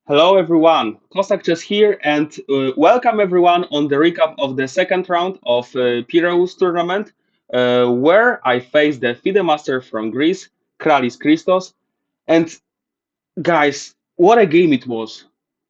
Hello everyone, KosakChess here, and welcome everyone on the recap of the second round of Piraeus tournament, where I faced the FIDE master from Greece, Krallis Christos. And guys, what a game it was!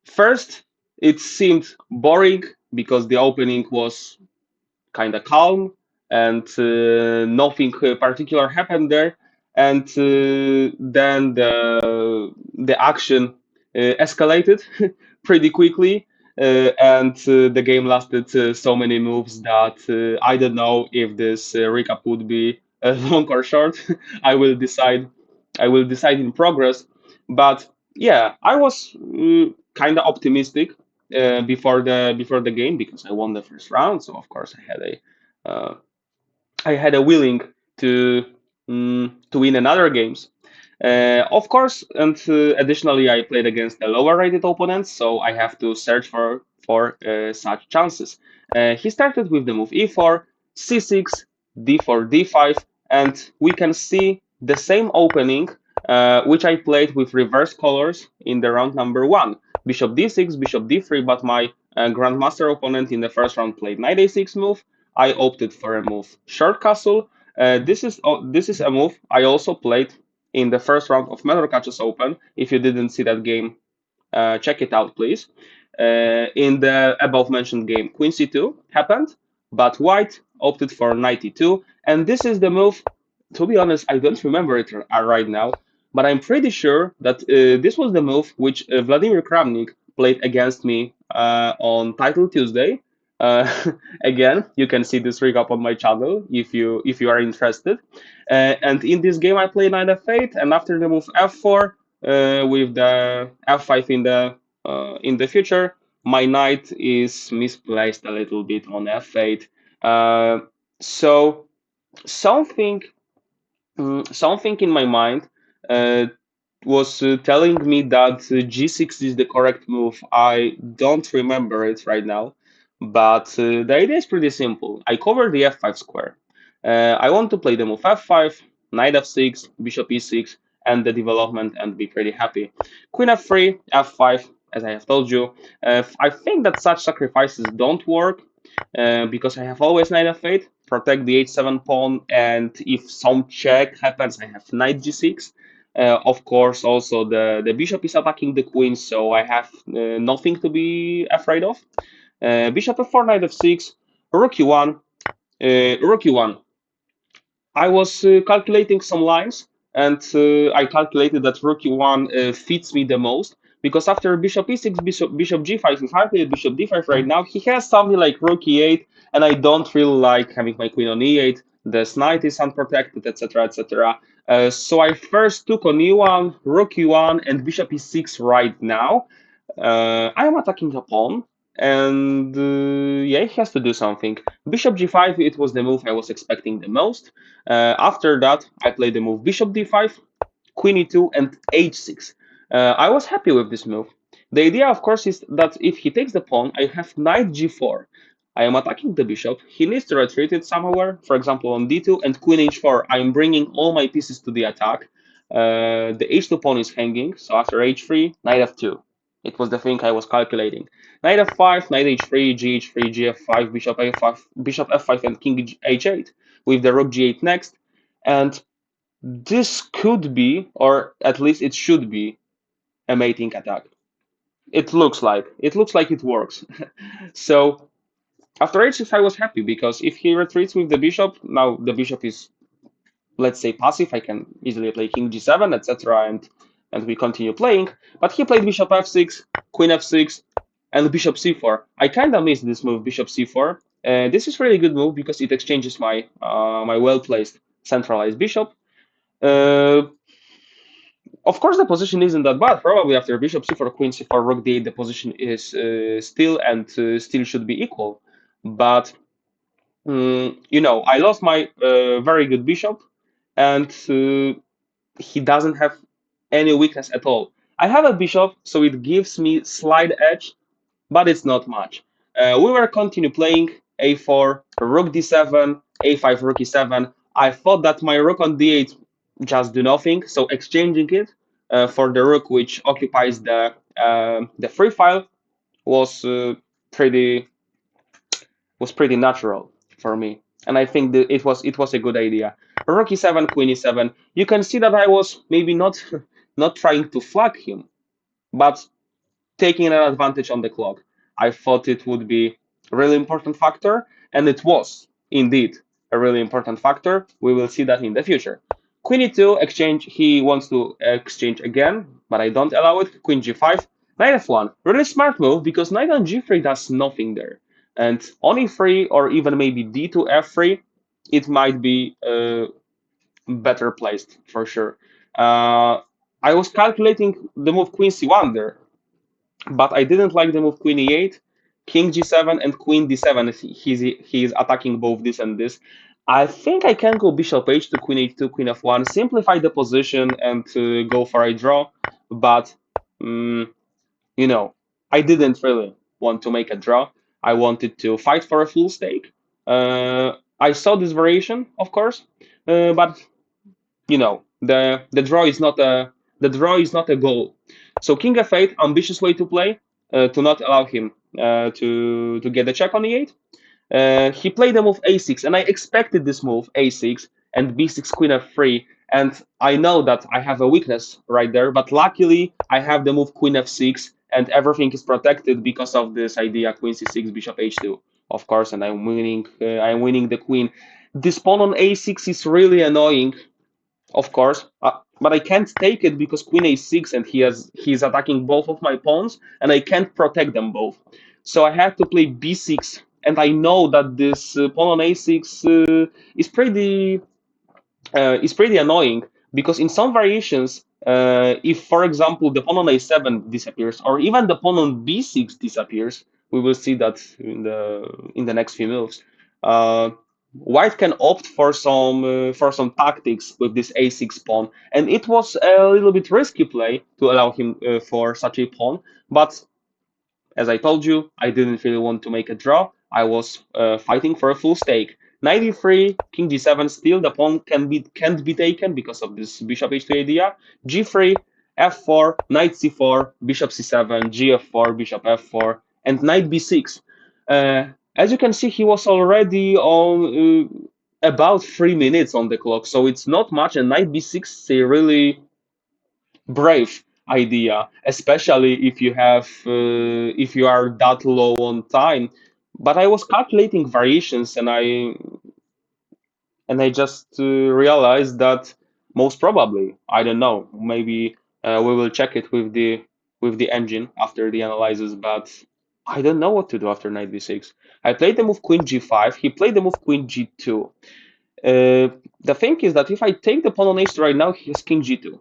First, it seemed boring because the opening was kind of calm and nothing particular happened there. And then the action escalated pretty quickly. And the game lasted so many moves that I don't know if this recap would be long or short. I will decide. I will decide in progress. But yeah, I was kind of optimistic before the game because I won the first round. So of course uh, I had a willing to to win another games. Of course, and additionally, I played against the lower rated opponents, so I have to search for such chances. He started with the move e4, c6, d4, d5, and we can see the same opening which I played with reverse colors in the round number one. Bishop d6, bishop d3, but my grandmaster opponent in the first round played knight a6 move. I opted for a move short castle. This is a move I also played in the first round of KosakChess Open. If you didn't see that game, check it out, please. In the above mentioned game, Queen c2 happened, but White opted for knight e2, and this is the move. To be honest, I don't remember it right now, but I'm pretty sure that this was the move which Vladimir Kramnik played against me on Title Tuesday. Uh, Again, you can see this recap on my channel if you are interested. And in this game, I played knight f8, and after the move f4, with the f5 in the future, my knight is misplaced a little bit on f8. So something something in my mind uh, was telling me that g6 is the correct move. I don't remember it right now, but the idea is pretty simple. I cover the f5 square. I want to play the move f5, knight f6, bishop e6, and the development and be pretty happy. Queen f3, f5, as I have told you. I think that such sacrifices don't work because I have always knight f8, protect the h7 pawn, and if some check happens, I have knight g6. Of course, also the bishop is attacking the queen, so I have nothing to be afraid of. Bishop f4, knight f6, rook e1, rook e1. I was calculating some lines, and I calculated that rook e1 fits me the most because after bishop e6, bishop g5, if I play bishop d5 right now, he has something like rook e8, and I don't really like having my queen on e8. This knight is unprotected, etc., etc. So I first took on e1, rook e1, and bishop e6 right now. I am attacking a pawn, and yeah, he has to do something. Bishop g5, it was the move I was expecting the most. After that, I played the move bishop d5, queen e2, and h6. I was happy with this move. The idea, of course, is that if he takes the pawn, I have knight g4. I am attacking the bishop. He needs to retreat it somewhere, for example, on d2, and queen h4. I am bringing all my pieces to the attack. The h2 pawn is hanging, so after h3, knight f2. It was the thing I was calculating. Knight f5, knight h3, gh3, gf5, bishop a5, bishop f5, and king h8 with the rook g8 next. And this could be, or at least it should be, a mating attack. It looks like it works. So after h6, I was happy because if he retreats with the bishop, now the bishop is, let's say, passive. I can easily play king g7, etc., and we continue playing. But he played bishop f6, queen f6, and bishop c4. I kind of missed this move, bishop c4. This is really good move because it exchanges my well-placed centralized bishop. Uh, of course, the position isn't that bad. Probably after bishop c4, queen c4, rook d8, the position is still should be equal. But I lost my very good bishop, and he doesn't have any weakness at all. I have a bishop, so it gives me slight edge, but it's not much. We were continue playing a4, rook d7, a5, rook e7. I thought that my rook on d8 just do nothing, so exchanging it for the rook, which occupies the free file, was pretty was pretty natural for me, and I think that it was a good idea. Rook e7, queen e7. You can see that I was maybe not not trying to flag him, but taking an advantage on the clock. I thought it would be a really important factor, and it was indeed a really important factor. We will see that in the future. Queen e2 exchange. He wants to exchange again, but I don't allow it. Queen g5, knight f1. Really smart move because knight on g3 does nothing there, and on e3 or even maybe d2 f3, it might be better placed for sure. I was calculating the move queen c1 there, but I didn't like the move queen e8, king g7, and queen d7. He's attacking both this and this. I think I can go bishop h2, queen h2, queen f1, simplify the position and go for a draw. But um, you know, I didn't really want to make a draw. I wanted to fight for a full stake. I saw this variation, of course, but the draw is not a goal. So king f8, ambitious way to play, to not allow him to get a check on e8. He played the move a6, and I expected this move a6 and b6 queen f3. And I know that I have a weakness right there, but luckily I have the move queen f6, and everything is protected because of this idea queen c6, bishop h2, of course, and I'm winning. I'm winning the queen. This pawn on a6 is really annoying, of course, but I can't take it because queen a6, and he's attacking both of my pawns, and I can't protect them both. So I had to play b6, and I know that this pawn on a6 is pretty annoying because in some variations, if for example the pawn on a7 disappears or even the pawn on b6 disappears, we will see that in the next few moves. Uh, White can opt for some tactics with this a6 pawn, and it was a little bit risky play to allow him for such a pawn, but as I told you, I didn't really want to make a draw. I was fighting for a full stake. Knight e3, king g7, still the pawn can't be taken because of this bishop h2 idea. G3, f4, knight c4, bishop c7, gf4, bishop f4, and knight b6. As you can see, he was already on about 3 minutes on the clock, so it's not much, and knight b6 is a really brave idea, especially if you are that low on time. But I was calculating variations, and I just realized that most probably, I don't know, maybe we will check it with the engine after the analysis, but I don't know what to do after knight b6. I played the move queen g5. He played the move queen g2. The thing is that if I take the pawn on h2 right now, he has king g2.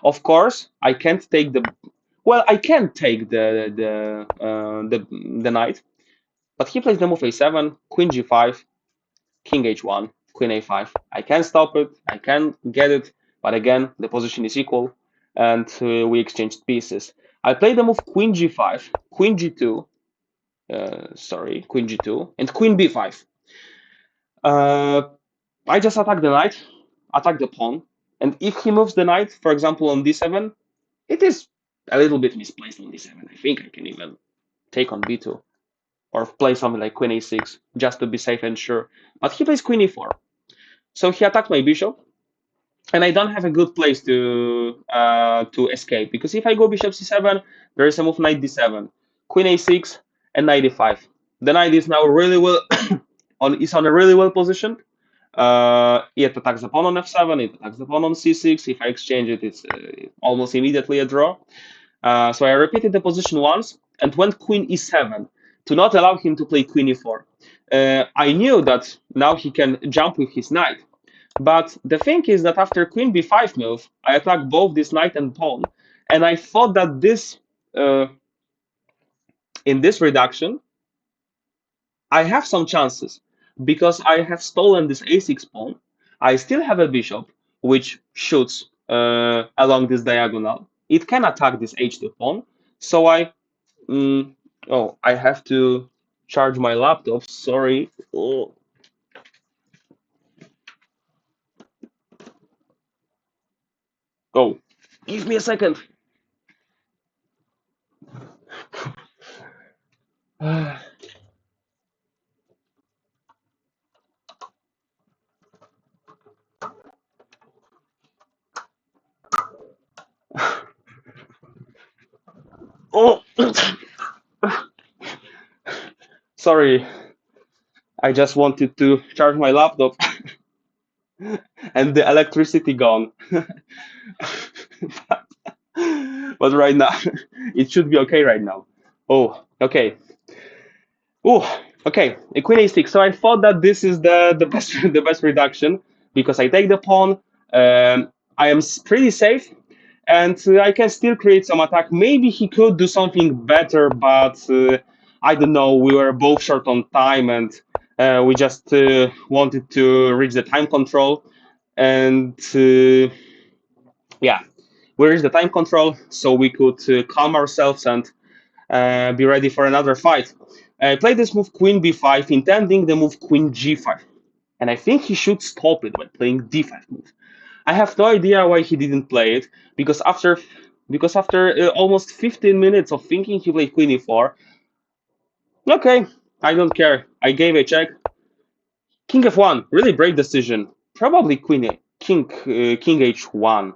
Of course, I can't take I can take the knight, but he plays the move a7, queen g5, king h1, queen a5. I can stop it, I can get it, but again, the position is equal, and we exchanged pieces. I played the move queen g5, queen g2, queen g2, and queen b5. Uh, I just attack the knight, attack the pawn, and if he moves the knight, for example, on d7, it is a little bit misplaced on d7. I think I can even take on b2 or play something like queen a6 just to be safe and sure. But he plays queen e4. So he attacked my bishop, and I don't have a good place to escape, because if I go bishop c7, there is a move knight d7, queen a6, and knight e5. The knight is now really well on a really well positioned. It attacks the pawn on f7, it attacks the pawn on c6. If I exchange it, it's almost immediately a draw. So I repeated the position once and went queen e7 to not allow him to play queen e4. I knew that now he can jump with his knight, but the thing is that after queen b5 move, I attack both this knight and pawn, and I thought that uh, in this reduction, I have some chances because I have stolen this a6 pawn. I still have a bishop which shoots along this diagonal. It can attack this h2 pawn, so I have to charge my laptop. Sorry. Oh. Give me a second. Oh, sorry. I just wanted to charge my laptop and the electricity gone. But right now, it should be okay right now. Oh, okay. Oh, okay. A queen a6. So I thought that this is the best the best reduction because I take the pawn. I am pretty safe, and I can still create some attack. Maybe he could do something better, but I don't know. We were both short on time, and we just wanted to reach the time control. And yeah, we reached the time control, so we could calm ourselves and be ready for another fight. I played this move Queen b5, intending the move Queen g5, and I think he should stop it by playing d5 move. I have no idea why he didn't play it because after almost 15 minutes of thinking, he played Queen e4. Okay, I don't care. I gave a check. King f1, really brave decision. Probably King h1.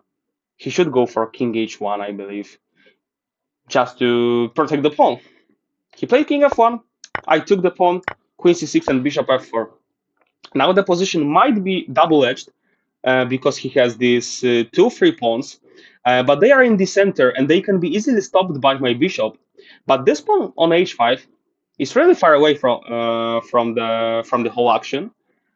He should go for King h1, I believe, just to protect the pawn. He played King f1. I took the pawn, Queen c6, and Bishop f4. Now the position might be double-edged because he has these two free pawns, but they are in the center and they can be easily stopped by my bishop. But this pawn on h5 is really far away from the whole action.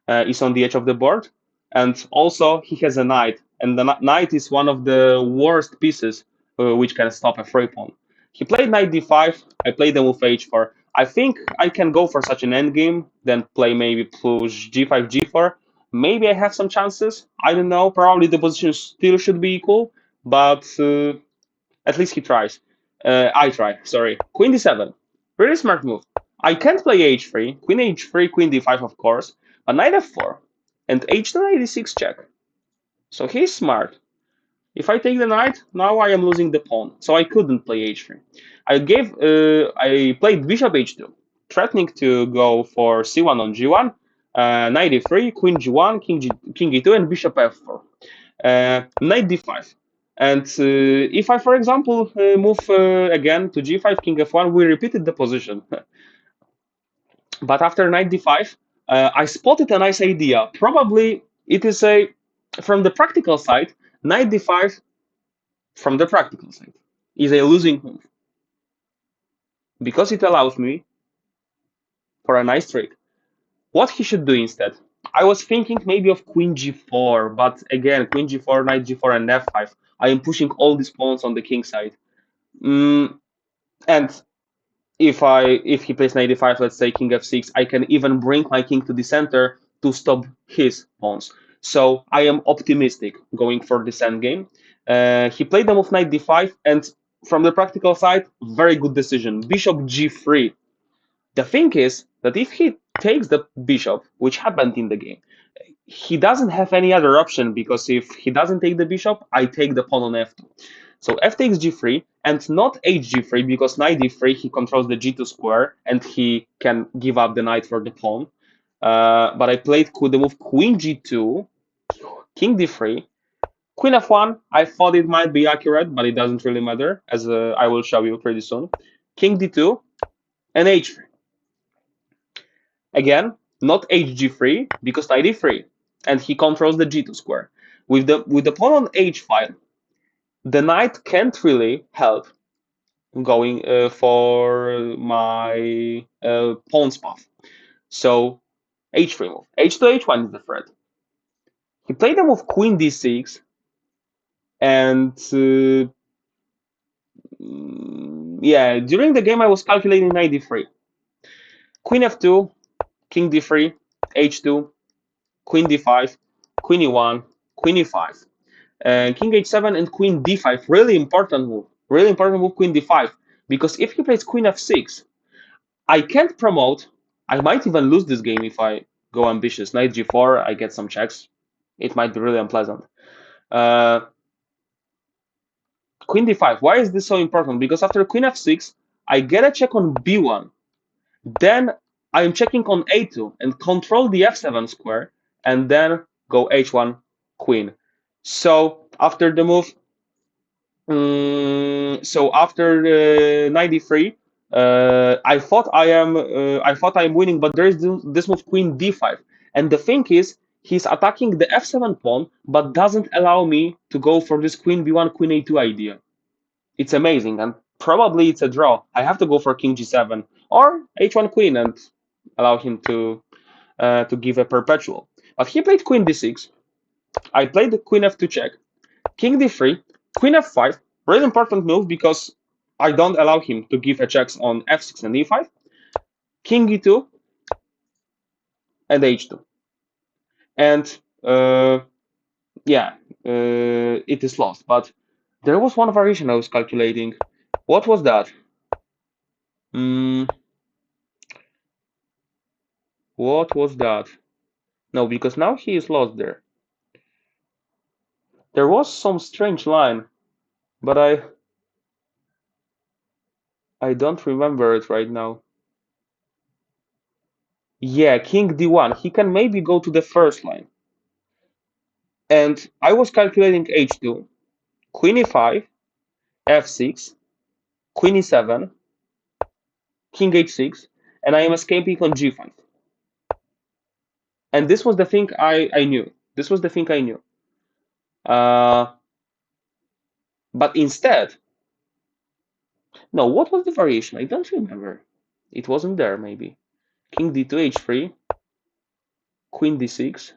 Is on the edge of the board, and also he has a knight, and the knight is one of the worst pieces which can stop a free pawn. He played knight d5. I played the move h4. I think I can go for such an endgame, then play maybe push g5, g4. Maybe I have some chances. I don't know. Probably the position still should be equal, but at least he tries. I try. Sorry. Queen d7. Really smart move. I can't play h3. Queen h3, queen d5, of course, but knight f4 and h2, knight d6 check. So he's smart. If I take the knight, now I am losing the pawn, so I couldn't play h3. I played bishop h2, threatening to go for c1 on g1, knight e3, queen g1, king e2, and bishop f4. Knight d5. And if I, for example, move again to g5, king f1, we repeated the position. But after knight d5, I spotted a nice idea. Probably it is from the practical side, knight d5 from the practical side is a losing move because it allows me for a nice trick. What he should do instead? I was thinking maybe of queen g4, but again, queen g4, knight g4, and f5. I am pushing all these pawns on the king side. And if he plays knight d5, let's say king f6, I can even bring my king to the center to stop his pawns. So I am optimistic going for this endgame. He played the move knight d5, and from the practical side, very good decision. Bishop g3. The thing is that if he takes the bishop, which happened in the game, he doesn't have any other option because if he doesn't take the bishop, I take the pawn on f2. So f takes g3 and not hg3 because knight d3 he controls the g2 square and he can give up the knight for the pawn. But I played the move queen g2, king d3, queen f1. I thought it might be accurate, but it doesn't really matter as I will show you pretty soon. King d2 and h3. Again, not hg3 because knight e3 and he controls the g2 square. With the pawn on h5, the knight can't really help going for my pawn's path. So h3 move. h2, h1 is the threat. He played the move queen d6, and yeah, during the game I was calculating knight d3. Queen f2, king d3, h2, queen d5, queen e1, queen e5. King h7 and queen d5, really important move. Really important move, queen d5. Because if he plays queen f6, I can't promote. I might even lose this game if I go ambitious. Knight g4, I get some checks. It might be really unpleasant. Uh, queen d5. Why is this so important? Because after queen f6, I get a check on b1. Then I'm checking on a2 and control the f7 square, and then go h1 queen. So after the move, so after 93, I thought I'm winning, but there is this move queen d5, and the thing is he's attacking the f7 pawn, but doesn't allow me to go for this queen b1 queen a2 idea. It's amazing, and probably it's a draw. I have to go for king g7 or h1 queen and allow him to give a perpetual. But he played queen d6. I played the queen f2 check, king d3, queen f5. Really important move because I don't allow him to give a checks on f6 and e5. King e2 and h2. And yeah, it is lost. But there was one variation I was calculating. What was that? What was that? No, because now he is lost there. There was some strange line, but I don't remember it right now. Yeah, king d1. He can maybe go to the first line. And I was calculating h2, queen e5, f6, queen e7, king h6, and I am escaping on g5. And this was the thing I knew. This was the thing I knew. But instead, no, what was the variation? I don't remember. It wasn't there, maybe. King d2, h3, queen d6.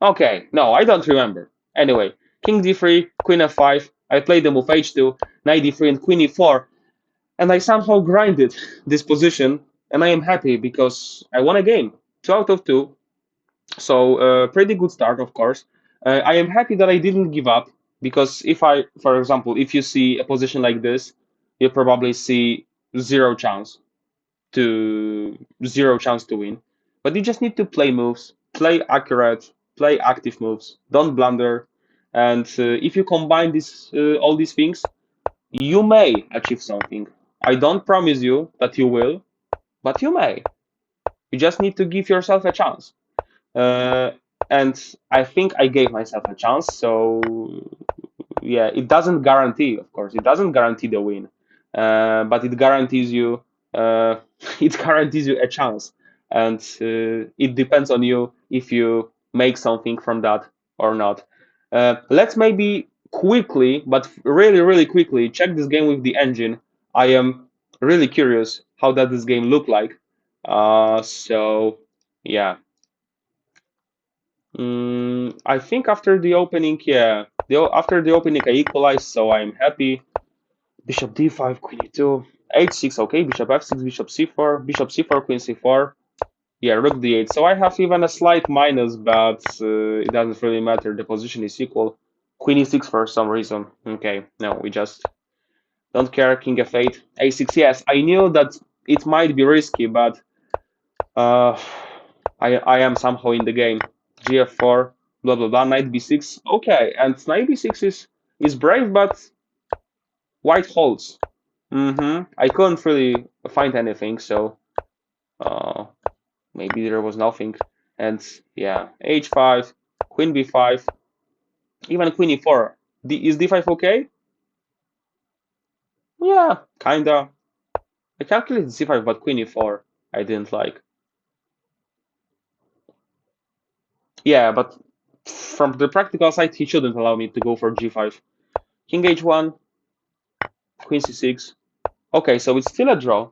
Okay, no, I don't remember. Anyway, king d3, queen f5. I played the move h2, knight d3, and queen e4. And I somehow grinded this position, and I am happy because I won a game, 2 out of 2. So pretty good start, of course. I am happy that I didn't give up because if I, for example, if you see a position like this, you probably see zero chance to win. But you just need to play moves, play accurate, play active moves, don't blunder, and if you combine all these things, you may achieve something. I don't promise you that you will, but you may. You just need to give yourself a chance. Uh, and I think I gave myself a chance. So yeah, it doesn't guarantee, of course, it doesn't guarantee the win, but it guarantees you it guarantees you a chance, and it depends on you if you make something from that or not. Let's maybe quickly, but really, really quickly, check this game with the engine. I am really curious how does this game look like. So yeah. I think after the opening, yeah, after the opening I equalized, so I'm happy. Bishop d5, queen e2, h6, okay, bishop f6, bishop c4, bishop c4, queen c4, yeah, rook d8. So I have even a slight minus, but it doesn't really matter, the position is equal. Queen e6 for some reason, okay, no, we just don't care, king f8, a6, yes, I knew that it might be risky, but uh, I am somehow in the game. Gf4, blah blah blah, knight b6. Okay, and knight b6 is brave, but white holds. I couldn't really find anything, so maybe there was nothing. And yeah, h5, queen b5, even queen e4. Is d5 okay? Yeah, kinda. I calculated c5, but queen e4 I didn't like. Yeah, but from the practical side, he shouldn't allow me to go for g5. King h1, queen c6. Okay, so it's still a draw.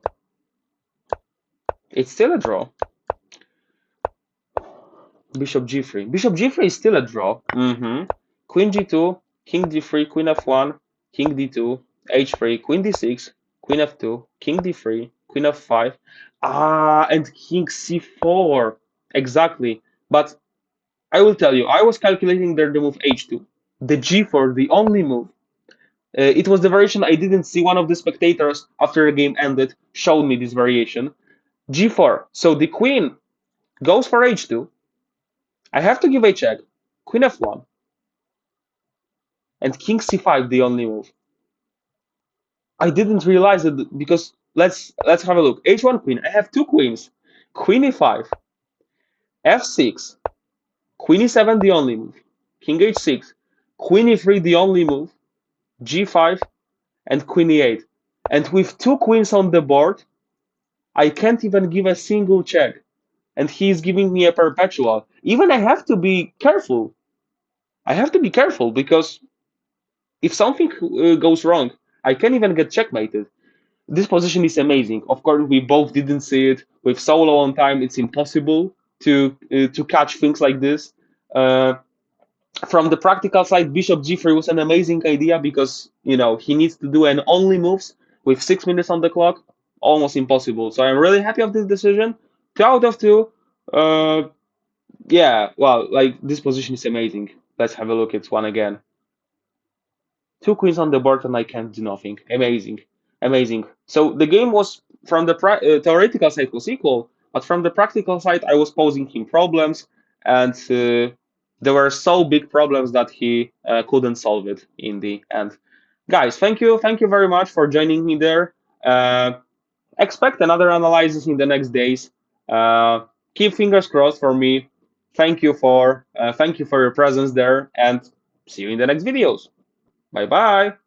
It's still a draw. Bishop g3. Bishop g3 is still a draw. Queen g2, king d3, queen f1, king d2, h3, queen d6, queen f2, king d3, queen f5. And king c4. Exactly. But I will tell you, I was calculating there the move h2. The g4, the only move. It was the variation I didn't see. One of the spectators, after the game ended, showed me this variation. G4. So the queen goes for h2. I have to give a check. Queen f1. and king c5 the only move. I didn't realize it because let's have a look. h1 queen. I have two queens. Queen e5, f6, queen e7 the only move, king h6, queen e3 the only move, g5, and queen e8. And with two queens on the board, I can't even give a single check. And he's giving me a perpetual. Even I have to be careful. I have to be careful because if something goes wrong, I can't even get checkmated. This position is amazing. Of course, we both didn't see it. With so low on time, it's impossible to catch things like this. Uh, from the practical side, Bishop G3 was an amazing idea because he needs to do an only moves with 6 minutes on the clock, almost impossible. So I'm really happy of this decision. 2 out of 2. Uh, yeah, well, like this position is amazing. Let's have a look at one again. Two queens on the board and I can't do nothing. Amazing, amazing. So the game was from the theoretical side was equal, but from the practical side I was posing him problems, and there were so big problems that he couldn't solve it in the end. Guys, thank you very much for joining me there. Expect another analysis in the next days. Keep fingers crossed for me. Thank you for your presence there, and see you in the next videos. Bye bye.